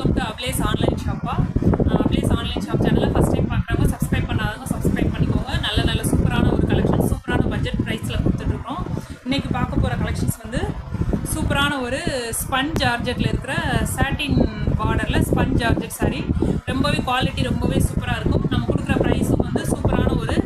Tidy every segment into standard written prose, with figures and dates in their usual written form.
Welcome to அப்லேஸ் online ஷாப்பா. அப்லேஸ் online shop சேனலில் first time பார்க்குறவங்க சப்ஸ்கிரைப் பண்ணாதவங்க சப்ஸ்கிரைப் பண்ணிக்கோங்க. நல்ல நல்ல சூப்பரான ஒரு கலெக்ஷன் சூப்பரான பட்ஜெட் ப்ரைஸில் கொடுத்துட்ருக்கோம். இன்றைக்கி பார்க்க போகிற கலெக்ஷன்ஸ் வந்து சூப்பரான ஒரு ஸ்பஞ்ச் ஜார்ஜெட்டில் இருக்கிற சாட்டின் பார்டரில் ஸ்பஞ்ச் ஜார்ஜெட் சாரீ. ரொம்பவே குவாலிட்டி ரொம்பவே சூப்பராக இருக்கும். நம்ம கொடுக்குற ப்ரைஸும் வந்து சூப்பரான ஒரு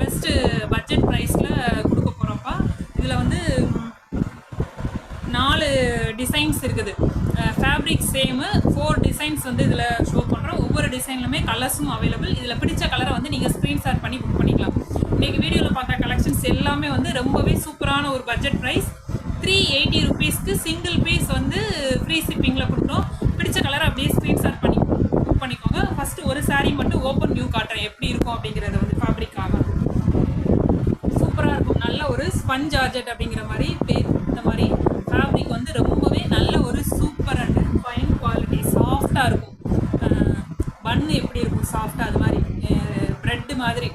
பெஸ்ட்டு பட்ஜெட் ப்ரைஸில் கொடுக்க போகிறோம்ப்பா. இதில் வந்து 4 டிசைன்ஸ் இருக்குது. ஃபேப்ரிக் சேமு 4 டிசைன்ஸ் வந்து இதில் ஷோ பண்ணுறோம். ஒவ்வொரு டிசைன்லுமே கலர்ஸும் அவைலபிள். இதில் பிடிச்ச கலரை வந்து நீங்கள் ஸ்க்ரீன்ஷாட் பண்ணி புக் பண்ணிக்கலாம். இன்றைக்கி வீடியோவில் பார்க்குற கலெக்ஷன்ஸ் எல்லாமே வந்து ரொம்பவே சூப்பரான ஒரு பட்ஜெட் ப்ரைஸ். 380 ருபீஸ்க்கு சிங்கிள் பீஸ் வந்து ஃப்ரீ ஷிப்பிங்கில் கொடுக்குறோம். பிடிச்ச கலரை அப்படியே ஸ்க்ரீன்ஷாட் பண்ணி புக் பண்ணிக்கோங்க. ஃபஸ்ட்டு ஒரு சாரீ மட்டும் ஓப்பன் வியூ காட்டுறேன் எப்படி இருக்கும் அப்படிங்கிறத வந்து ஃபேப்ரிக்காக சூப்பராக இருக்கும். நல்ல ஒரு ஸ்பஞ்ச் ஜார்ஜெட் அப்படிங்கிற மாதிரி இந்த மாதிரி ஃபேப்ரிக் வந்து ரொம்பவே நல்ல ஒரு சூப்பர் அண்ட் ஃபைன் குவாலிட்டி சாஃப்டாக இருக்கும். பன்னு எப்படி இருக்கும் சாஃப்டாக, அது மாதிரி ப்ரெட்டு மாதிரி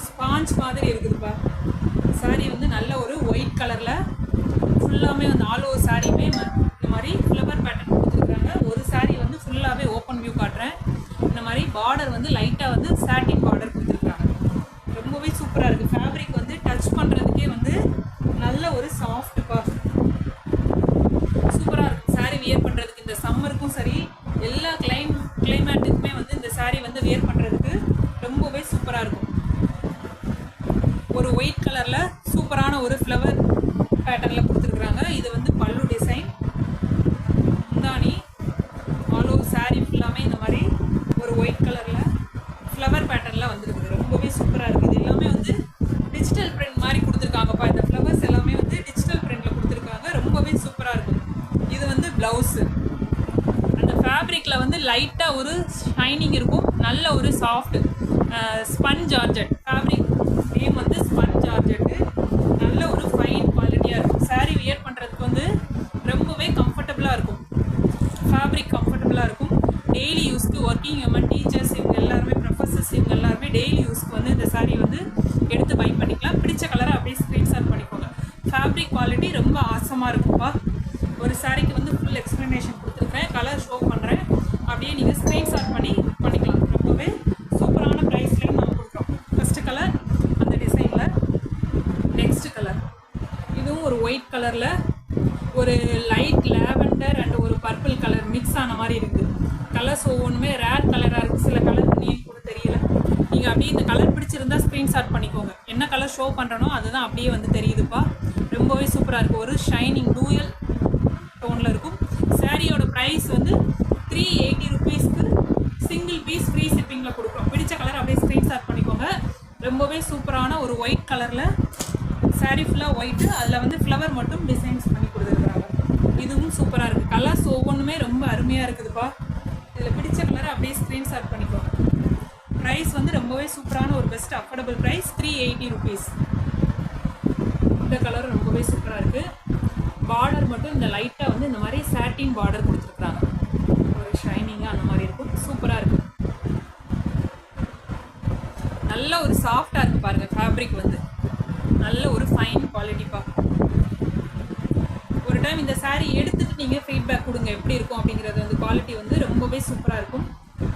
ஸ்பாஞ்ச் மாதிரி இருக்குதுப்பா. சாரீ வந்து நல்ல ஒரு ஒயிட் கலரில் ஃபுல்லாமே வந்து ஆல் ஓவர் சாரியுமே இந்த மாதிரி ஃப்ளவர் பேட்டர்ன் கொடுத்துருக்குறாங்க. ஒரு சாரீ வந்து ஃபுல்லாகவே ஓப்பன் வியூ காட்டுறேன். இந்த மாதிரி பார்டர் வந்து லைட்டாக வந்து சாட்டின் பார்டர் கொடுத்துருக்காங்க. ரொம்பவே சூப்பராக இருக்குது. ஃபேப்ரிக் வந்து டச் பண்ணுறதுக்கே வந்து நல்ல ஒரு சாஃப்ட்டுப்பா, சூப்பராக இருக்கும். சாரீ வியர் பண்ணுறதுக்கு இந்த சம்மருக்கும் சரி எல்லா கிளைமேட்டுக்குமே வந்து இந்த சாரீ வந்து வியர் பண்ணுறதுக்கு ரொம்பவே சூப்பராக இருக்கும். ஒரு ஒயிட் கலரில் சூப்பரான ஒரு ஃப்ளவர் பேட்டர்னில் கொடுத்துருக்குறாங்க. இது வந்து பல்லு டிசைன். முந்தானி ஆல் ஓவர் சாரீ ஃபுல்லாமே இந்த மாதிரி ஒரு ஒயிட் கலரில் ஃப்ளவர் பேட்டர்னில் வந்துருக்குது. ரொம்பவே சூப்பராக இருக்குது. இது எல்லாமே வந்து டிஜிட்டல் பிரிண்ட் மாதிரி கொடுத்துருக்காங்கப்பா. இந்த ஃப்ளவர்ஸ் எல்லாமே வந்து டிஜிட்டல் பிரிண்டில் கொடுத்துருக்காங்க. ரொம்பவே சூப்பராக இருக்கும். இது வந்து ப்ளவுஸு. அந்த ஃபேப்ரிக்கில் வந்து லைட்டாக ஒரு ஷைனிங் இருக்கும். நல்ல ஒரு soft sponge georgette fabric name வந்து ஸ்பஞ்ச் ஜார்ஜெட்டு. நல்ல ஒரு ஃபைன் குவாலிட்டியாக இருக்கும். சாரீ வியர் பண்ணுறதுக்கு வந்து ரொம்பவே கம்ஃபர்டபுளாக இருக்கும். ஃபேப்ரிக் கம்ஃபர்டபுளாக இருக்கும். டெய்லி யூஸ்க்கு ஒர்க்கிங் விமன், டீச்சர்ஸ், இவங்க எல்லாருமே ப்ரொஃபஸர்ஸ், இவங்க எல்லாருமே டெய்லி யூஸ்க்கு வந்து இந்த சாரீ வந்து எடுத்து பை பண்ணிக்கலாம். பிடிச்ச கலரை அப்படியே ஸ்க்ரீன்ஷாட் பண்ணிக்கோங்க. ஃபேப்ரிக் குவாலிட்டி ரொம்ப ஆசமாக இருக்கும்ப்பா. ஒரு சாரீக்கு வந்து ஃபுல் எக்ஸ்ப்ளனேஷன் கொடுத்துருக்கேன். கலர் ஷோ பண்ணுறேன். அப்படியே நீங்கள் ஸ்க்ரீன்ஷாட் பண்ணி புக் பண்ணிக்கலாம். ரொம்பவே சூப்பரான ப்ரைஸ்லேயும் நம்ம கொடுக்குறோம். ஃபஸ்ட்டு கலர் அந்த டிசைனில். நெக்ஸ்ட்டு கலர் இதுவும் ஒரு ஒயிட் கலரில் ஒரு லைட் லேவெண்டர் அண்ட் ஒரு பர்பிள் கலர் மிக்ஸ் ஆன மாதிரி இருக்குது. கலர்ஸ் ஒவ்வொன்றுமே ரேர் கலராக இருக்குது. சில கலர் நேம் கூட தெரியல. நீங்கள் அப்படியே இந்த கலர் பிடிச்சிருந்தா ஸ்க்ரீன்ஷாட் பண்ணிக்கோங்க. என்ன கலர் ஷோ பண்ணுறனோ அதுதான் அப்படியே வந்து தெரியுதுப்பா. ரொம்பவே சூப்பராக இருக்குது. ஒரு ஷைனிங் டூயல் டோனில் இருக்கும். சாரியோட ப்ரைஸ் வந்து 380 ருபீஸ்க்கு சிங்கிள் பீஸ் ஃப்ரீ ஷிப்பிங்கில் கொடுக்குறோம். பிடிச்ச கலர் அப்படியே ஸ்க்ரீன்ஷாட் பண்ணிக்கோங்க. ரொம்பவே சூப்பரான ஒரு ஒயிட் கலரில் சாரீ ஃபுல்லாக ஒயிட்டு, அதில் வந்து ஃப்ளவர் மட்டும் டிசைன்ஸ் பண்ணி கொடுத்துருக்குறாங்க. இதுவும் சூப்பராக இருக்குது. கலர்ஸ் ஒவ்வொன்றுமே ரொம்ப அருமையாக இருக்குதுப்பா. இதில் பிடிச்ச கலரை அப்படியே ஸ்க்ரீன்ஷாட் பண்ணிக்கோங்க. ப்ரைஸ் வந்து ரொம்பவே சூப்பரான ஒரு பெஸ்ட் அஃபோர்டபுள் ப்ரைஸ் 380 ருபீஸ். இந்த கலர் ரொம்பவே சூப்பராக இருக்குது. பார்டர் மட்டும் இந்த லைட்டாக வந்து இந்த மாதிரி சாட்டின் பார்டர் கொடுத்துருக்குறாங்க. ஒரு ஷைனிங்காக அந்த மாதிரி இருக்கும். சூப்பராக இருக்குது. நல்ல ஒரு சாஃப்டாக இருக்குது பாருங்கள். ஃபேப்ரிக் வந்து நல்ல ஒரு ஃபைன் குவாலிட்டிப்பா. ஒரு டைம் இந்த சாரீ எடுத்துகிட்டு நீங்கள் ஃபீட்பேக் கொடுங்க எப்படி இருக்கும் அப்படிங்கிறது. வந்து குவாலிட்டி வந்து ரொம்பவே சூப்பராக இருக்கும்.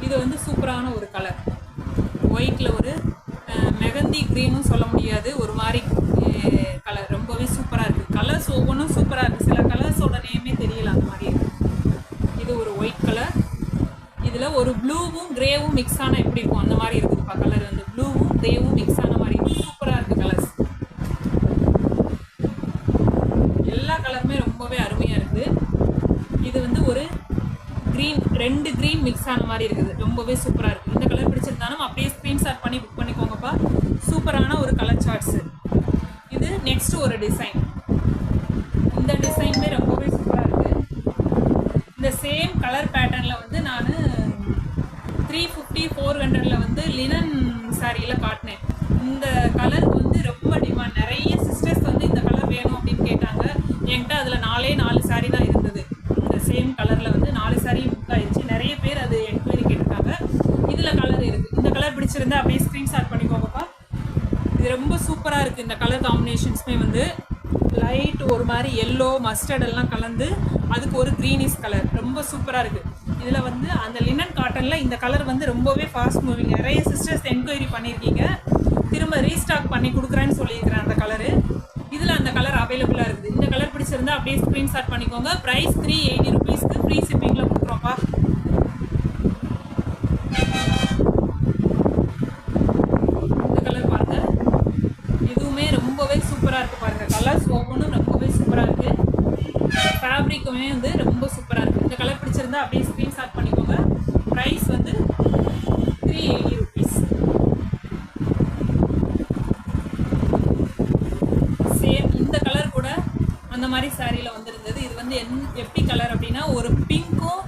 இது வந்து சூப்பரான ஒரு கலர். ஒயிட்டில் ஒரு மெகந்தி க்ரீனும் சொல்ல முடியாது, ஒரு மாதிரி கலர். ரொம்பவே சூப்பராக இருக்குது. கலர்ஸ் ஒவ்வொன்றும் சூப்பராக இருக்குது. சில கலர்ஸோட நேமே தெரியல, அந்த மாதிரி இருக்குது. இது ஒரு ஒயிட் கலர். இதில் ஒரு ப்ளூவும் க்ரேவும் மிக்ஸ் ஆனால் எப்படி இருக்கும் அந்த மாதிரி இருக்குதுப்பா. கலர் வந்து ப்ளூவும் க்ரேவும் மிக்ஸ் ஆன மாதிரி இருக்கும். சூப்பராக இருக்குது கலர்ஸ். எல்லா கலருமே ரொம்பவே அருமையாக இருக்குது. இது வந்து ஒரு க்ரீன், 2 க்ரீன் மிக்ஸ் ஆன மாதிரி இருக்குது. ரொம்பவே சூப்பராக இருக்குது. இந்த கலர் பிடிச்சிருந்தாலும் அப்படியே ஸ்க்ரீன்ஷாட் பண்ணி புக் பண்ணிக்கோங்கப்பா. சூப்பரான ஒரு கலர் சார்ட்ஸு. இது நெக்ஸ்ட்டு ஒரு டிசைன். இந்த டிசைனுமே ரொம்பவே சூப்பராக இருக்குது. இந்த சேம் கலர் பேட்டர்னில் வந்து நான் 350 400 வந்து லினன் சாரியில் காட்டினேன். இந்த கலருக்கு வந்து ரொம்ப டிமாண்ட். நிறைய சிஸ்டர்ஸ் வந்து இந்த கலர் வேணும் அப்படின்னு கேட்டாங்க. என்கிட்ட அதில் 4 சாரீ தான் இருந்தது. இந்த சேம் கலரில் வந்து 4 சாரீ புக் ஆகிடுச்சு. நிறைய பேர் அது என்கொயரி கேட்டிருக்காங்க. இதில் கலர் இருக்குது. இந்த கலர் பிடிச்சிருந்தா அப்படியே ஸ்க்ரீன்ஷாட் பண்ணிக்கோங்கப்பா. இது ரொம்ப சூப்பராக இருக்குது. இந்த கலர் காம்பினேஷன்ஸுமே வந்து லைட் ஒரு மாதிரி எல்லோ மஸ்டர்ட் எல்லாம் கலந்து அதுக்கு ஒரு க்ரீனிஷ் கலர் ரொம்ப சூப்பராக இருக்குது. இதில் வந்து அந்த லினன் காட்டனில் இந்த கலர் வந்து ரொம்பவே ஃபாஸ்ட் மூவிங். நிறைய சிஸ்டர்ஸ் என்கொயரி பண்ணியிருக்கீங்க, திரும்ப ரீஸ்டாக் பண்ணி கொடுக்குறேன்னு சொல்லியிருக்கிறேன் அந்த கலரு. இதில் அந்த கலர் அவைலபிளாக இருக்குது. இந்த கலர் பிடிச்சிருந்தா அப்படியே ஸ்க்ரீன்ஷாட் பண்ணிக்கோங்க. ப்ரைஸ் 380 ருபீஸ்க்கு ஃப்ரீ ஷிப்பிங்கில் கொடுக்குறோம்ப்பா. இந்த கலர் பாருங்கள், இதுவுமே ரொம்பவே சூப்பராக இருக்குது பாருங்கள். கலர்ஸ் ஒவ்வொன்றும் ரொம்பவே சூப்பராக இருக்குது. ஃபேப்ரிக்குமே வந்து ரொம்ப சூப்பராக இருக்குது. இந்த கலர் பிடிச்சிருந்தா அப்படியே ஸ்க்ரீன்ஷாட் பண்ணிக்கோங்க. ப்ரைஸ் வந்து 380 ருபீஸ். சேம் இந்த கலர் கூட அந்த மாதிரி சாரியில் வந்துருந்தது. இது வந்து எப்படி கலர் அப்படின்னா ஒரு பிங்க்கும்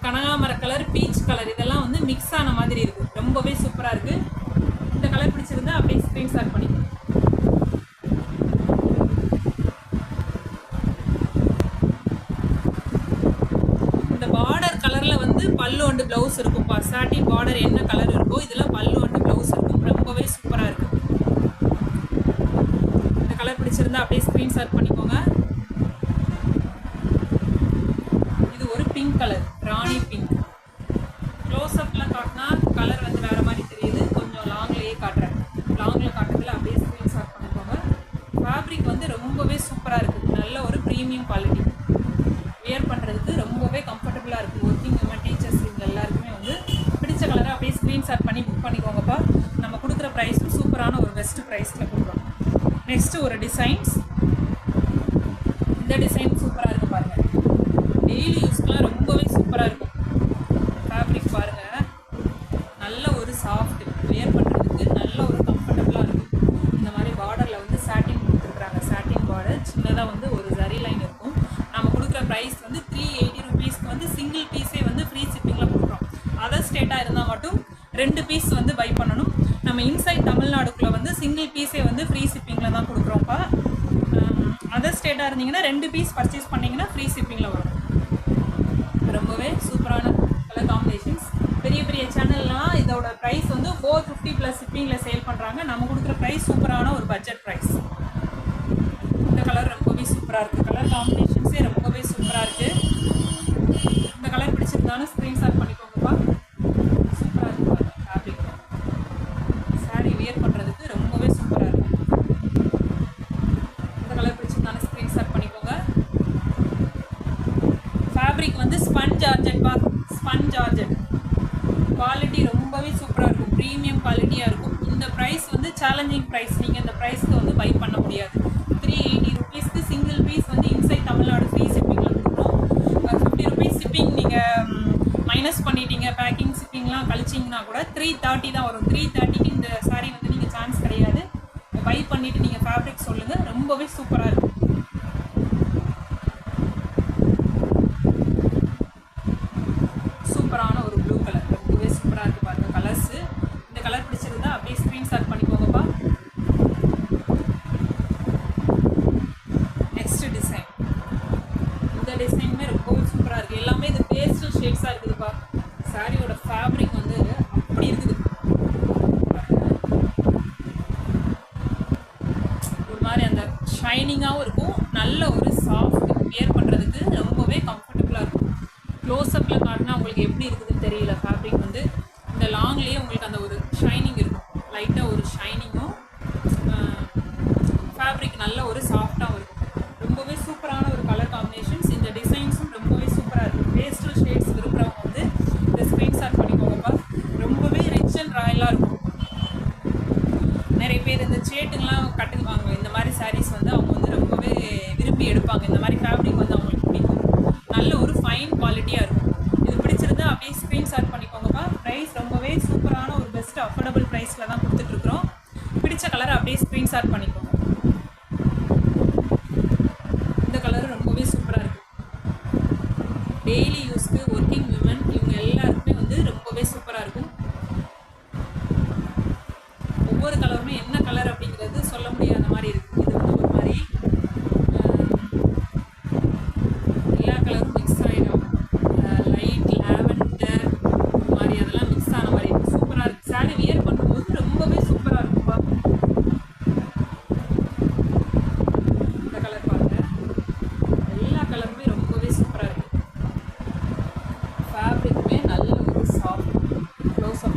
கனகாமர கலர், பீச் கலர், இதெல்லாம் வந்து மிக்ஸ் ஆன மாதிரி இருக்குது. ரொம்பவே சூப்பராக இருக்குது. இந்த கலர் பிடிச்சிருந்தா அப்படியே ஸ்க்ரீன்ஷாட் பண்ணிக்கோங்க. இந்த பார்டர் கலரில் வந்து பல்லு அண்டு ப்ளவுஸ் இருக்கும்ப்பா. சாட்டின் பார்டர் என்ன கலர் இருக்கோ இதில் பல்லு அண்டு ப்ளவுஸ் இருக்கும். ரொம்பவே சூப்பராக இருக்குது. இந்த கலர் பிடிச்சிருந்தா அப்படியே ஸ்க்ரீன்ஷாட் பண்ணிக்கோங்க. இது ஒரு பிங்க் கலர், ராணி பிங்க். க்ளோஸ்அப்பில் காட்டினா கலர் வந்து வேறு மாதிரி தெரியுது. கொஞ்சம் லாங்லேயே காட்டுறேன். லாங்கில் காட்டுறதுல அப்படியே ஸ்க்ரீன்ஷாட் பண்ணிக்கோங்க. ஃபேப்ரிக் வந்து ரொம்பவே சூப்பராக இருக்குது. நல்ல ஒரு ப்ரீமியம் குவாலிட்டி. வியர் பண்ணுறதுக்கு ரொம்பவே கம்ஃபர்டபுளாக இருக்குது. ஒர்க்கிங் விமன், டீச்சர்ஸ் இவங்க எல்லாருக்குமே வந்து பிடிச்ச கலரை அப்படியே ஸ்க்ரீன்ஷாட் பண்ணி புக் பண்ணிக்கோங்கப்பா. நம்ம கொடுக்குற ப்ரைஸும் சூப்பரான ஒரு பெஸ்ட் ப்ரைஸில் கொடுக்குறோம். நெக்ஸ்ட்டு ஒரு டிசைன்ஸ். இந்த டிசைன் சூப்பராக இருக்குது பாருங்கள். டெய்லி யூஸ்க்கெலாம் ரொம்பவே சூப்பராக இருக்கும். ஃபேப்ரிக் பாருங்கள், நல்ல ஒரு சாஃப்ட், வியர் பண்ணுறதுக்கு நல்ல ஒரு கம்ஃபர்டபுளாக இருக்குது. இந்த மாதிரி பார்டரில் வந்து சாட்டின் கொடுத்துருக்குறாங்க. சாட்டின் பார்டர் சின்னதாக வந்து ஒரு ஜரி லைன் இருக்கும். நம்ம கொடுக்குற ப்ரைஸ் வந்து 380 ருபீஸ்க்கு வந்து சிங்கிள் பீஸே வந்து ஃப்ரீ ஷிப்பிங்கில் கொடுக்குறோம். அதர் ஸ்டேட்டாக இருந்தால் மட்டும் 2 பீஸ் வந்து பை பண்ணணும். நம்ம இன்சைட் தமிழ்நாடுக்குள்ளே வந்து சிங்கிள் பீஸே வந்து ஃப்ரீ ஷிப்பிங்கில் தான் கொடுக்குறோம்ப்பா. அதர் ஸ்டேட்டாக இருந்தீங்கன்னா 2 பீஸ் பர்ச்சேஸ் பண்ணிங்கன்னா ஃப்ரீ ஷிப்பிங்கில் வரும். ரொம்பவே சூப்பரான கலர் காம்பினேஷன்ஸ். பெரிய பெரிய சேனல்லாம் இதோட ப்ரைஸ் வந்து 450 ப்ளஸ் ஷிப்பிங்கில் சேல் பண்ணுறாங்க. நம்ம கொடுக்குற ப்ரைஸ் சூப்பரான ஒரு பட்ஜெட் ப்ரைஸ். இந்த கலர் ரொம்பவே சூப்பராக இருக்குது. கலர் காம்பினேஷன்ஸே ரொம்பவே சூப்பராக இருக்குது. இந்த கலர் பிடிச்சிருந்தாலும் ஸ்க்ரீன்ஷாட் பண்ணிக்கோங்கப்பா. சூப்பராக இருக்குது ஃபேப்ரிக். சாரீ வியர் பண்ணுறதுக்கு ரொம்பவே சூப்பராக இருக்கும். இந்த கலர் பிடிச்சிருந்தாலும் ஸ்க்ரீன்ஷாட் பண்ணிக்கோங்க. ஃபேப்ரிக் வந்து ஸ்பன் ஜார்ஜெட்ப்பா. ஸ்பன் ஜார்ஜெட் குவாலிட்டி ரொம்பவே சூப்பராக இருக்கும். ப்ரீமியம் குவாலிட்டியாக இருக்கும். இந்த ப்ரைஸ் வந்து சேலஞ்சிங் ப்ரைஸ். நீங்கள் இந்த ப்ரைஸ்க்கு வந்து பை பண்ண முடியாது. 380 ருபீஸ்க்கு சிங்கிள் பீஸ் வந்து இன்சைட் தமிழ்நாடு ஃப்ரீ ஷிப்பிங்கில் கொடுக்குறோம். 50 ருபீஸ் ஷிப்பிங் நீங்கள் மைனஸ் பண்ணிட்டீங்க, பேக்கிங் ஷிப்பிங்லாம் கழிச்சிங்கன்னா கூட 330 தான் வரும். 330க்கு இந்த சாரீ வந்து நீங்கள் சான்ஸ் கிடையாது. பை பண்ணிவிட்டு நீங்கள் ஃபேப்ரிக் சொல்லுங்கள். ரொம்பவே சூப்பராக இருக்கும். சூப்பரான ஒரு ப்ளூ கலர், ரொம்பவே சூப்பராக இருக்குது பாருங்கள் கலர்ஸு. இந்த கலர் பிடிச்சிருந்தா அப்படியே ஸ்க்ரீன்ஷாட் பண்ணிக்கோங்கப்பா. Next design. இந்த டிசைனுமே ரொம்பவே சூப்பராக இருக்குது. எல்லாமே இது பேஸ்டல் ஷேட்ஸாக இருக்குதுப்பா. சாரியோட ஃபேப்ரிக் வந்து அப்படி இருக்குது. ஒரு மாதிரி அந்த ஷைனிங்காகவும் இருக்கும். நல்ல ஒரு சாஃப்ட், வியர் பண்ணுறதுக்கு ரொம்பவே கம்ஃபர்டபுளாக இருக்கும். க்ளோஸ்அப்பில் காட்டினா உங்களுக்கு எப்படி இருக்குதுன்னு தெரியல. ஃபேப்ரிக் வந்து இந்த லாங்லேயே உங்களுக்கு அந்த ஒரு ஷைனிங் இருக்கும். லைட்டாக ஒரு ஷைனிங்கும், ஃபேப்ரிக் நல்ல ஒரு சாஃப்டாகவும் இருக்கும். ரொம்பவே சூப்பரான ஒரு கலர் காம்பினேஷன்ஸ். இந்த டிசைன்ஸும் ரொம்பவே சூப்பராக இருக்குது. பேஸ்டல் ஷேட்ஸ் விரும்புகிறவங்க வந்து இந்த ஸ்க்ரீன்ஷாட் பண்ணிக்கோங்கப்பா. ரொம்பவே ரிச் அண்ட் ராயலாக இருக்கும். நிறைய பேர் இந்த சேட்டுங்கெலாம் கட்டுவாங்க. இந்த மாதிரி சாரீஸ் வந்து அவங்க வந்து ரொம்பவே விரும்பி எடுப்பாங்க. இந்த மாதிரி ஃபேப்ரிக் வந்து அவங்களுக்கு பிடிக்கும். நல்ல ஒரு ஃபைன் குவாலிட்டியாக இருக்கும். இது பிடிச்சிருந்தா அப்படியே ஸ்க்ரீன்ஷாட் பண்ணிக்கோங்கப்பா. ப்ரைஸ் ரொம்பவே சூப்பரான ஒரு பெஸ்ட் அஃபோர்டபுள் ப்ரைஸில் தான் கொடுத்துட்ருக்குறோம். பிடிச்ச கலரை அப்படியே ஸ்க்ரீன்ஷாட் பண்ணிக்கோங்க. இந்த கலர் ரொம்பவே சூப்பராக இருக்குது. டெய்லி யூஸ்க்கு ஒர்க்கிங் விமன் இவங்க எல்லாருக்குமே வந்து ரொம்பவே சூப்பராக இருக்கும். ஒவ்வொரு கலருமே என்ன கலர் அப்படிங்கிறது சொல்ல முடியாத மாதிரி இருக்குது. இது வந்து ஒரு மாதிரி எல்லா கலரும் மிக்ஸ் ஆகிடும். லைட் லாவெண்டர் மாதிரி அதெல்லாம் மிக்ஸ் ஆன மாதிரி இருக்குது. சூப்பராக இருக்குது. சாரீ வியர் பண்ணும்போது ரொம்பவே சூப்பராக இருக்கும்ப்பா.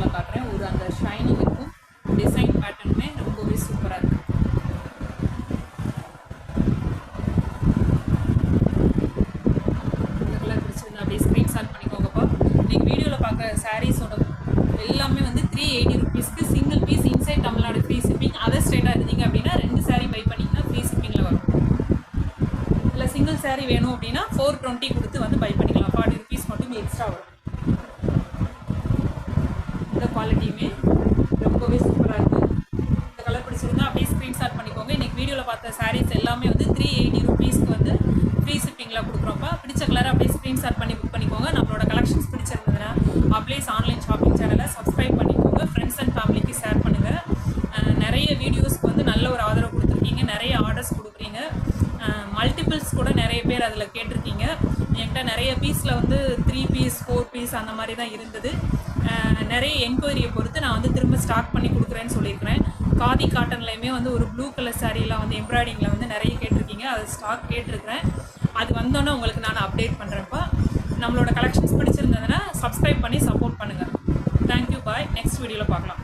க்ளோஸப்பில் காட்டுறேன். ஒரு அந்த ஷைனிங் இருக்கும். டிசைன் பேட்டர்னுமே ரொம்பவே சூப்பராக இருக்குது. இந்த கலர் பிடிச்சிருந்தா அப்படியே ஸ்க்ரீன்ஷாட் பண்ணிக்கோங்கப்பா. நீங்கள் வீடியோவில் பார்க்குற சாரீஸோட எல்லாமே வந்து 380 rupeesக்கு single piece inside Tamil Nadu free shipping. Other ஸ்டேட்டாக இருந்தீங்க அப்படின்னா 2 saree பை பண்ணிங்கன்னா ஃப்ரீ ஷிப்பிங்கில் வரும். இல்லை சிங்கிள் saree வேணும் அப்படின்னா 420 கொடுத்து வந்து பை பண்ணிக்கலாம். 40 rupees மட்டும் எக்ஸ்ட்ரா வரும். இந்த குவாலிட்டியுமே ரொம்பவே சூப்பராக இருக்குது. இந்த கலர் பிடிச்சிருந்தா அப்படியே ஸ்க்ரீன்ஷாட் பண்ணிக்கோங்க. இன்றைக்கி வீடியோவில் பார்த்த சாரீஸ் எல்லாமே வந்து 380 rupeesக்கு வந்து ஃப்ரீ ஷிப்பிங்கில் கொடுக்குறோம்ப்பா. பிடிச்ச கலரை அப்படியே ஸ்க்ரீன்ஷாட் பண்ணி புக் பண்ணிக்கோங்க. நம்மளோட கலெக்ஷன்ஸ் பிடிச்சிருந்ததுன்னா அப்ளேஸ் ஆன்லைன் ஷாப்பிங் சேனலை சப்ஸ்கிரைப் பண்ணிக்கோங்க. ஃப்ரெண்ட்ஸ் அண்ட் ஃபேமிலிக்கு ஷேர் பண்ணுங்கள். நிறைய வீடியோஸ்க்கு வந்து நல்ல ஒரு ஆதரவு கொடுத்துருக்கீங்க. நிறைய ஆர்டர்ஸ் கொடுக்குறீங்க. மல்டிபிள்ஸ் கூட நிறைய பேர் அதில் கேட்டிருக்கீங்க. என்கிட்ட நிறைய பீஸில் வந்து 3 பீஸ் 4 பீஸ் அந்த மாதிரி தான் இருந்தது. நிறைய என்கொயரியை பொறுத்து நான் வந்து திரும்ப ஸ்டாக் பண்ணி கொடுக்குறேன்னு சொல்லியிருக்கிறேன். காதி காட்டன்லையுமே வந்து ஒரு ப்ளூ கலர் சாரீலாம் வந்து எம்ப்ராய்டிங்கில் வந்து நிறைய கேட்டிருக்கீங்க. அது ஸ்டாக் கேட்டிருக்கிறேன். அது வந்தோன்னே உங்களுக்கு நான் அப்டேட் பண்ணுறேன்ப்பா. நம்மளோட கலெக்ஷன்ஸ் பிடிச்சிருந்ததுன்னா சப்ஸ்கிரைப் பண்ணி சப்போர்ட் பண்ணுங்கள். Thank you bye. நெக்ஸ்ட் வீடியோவில் பார்க்கலாம்.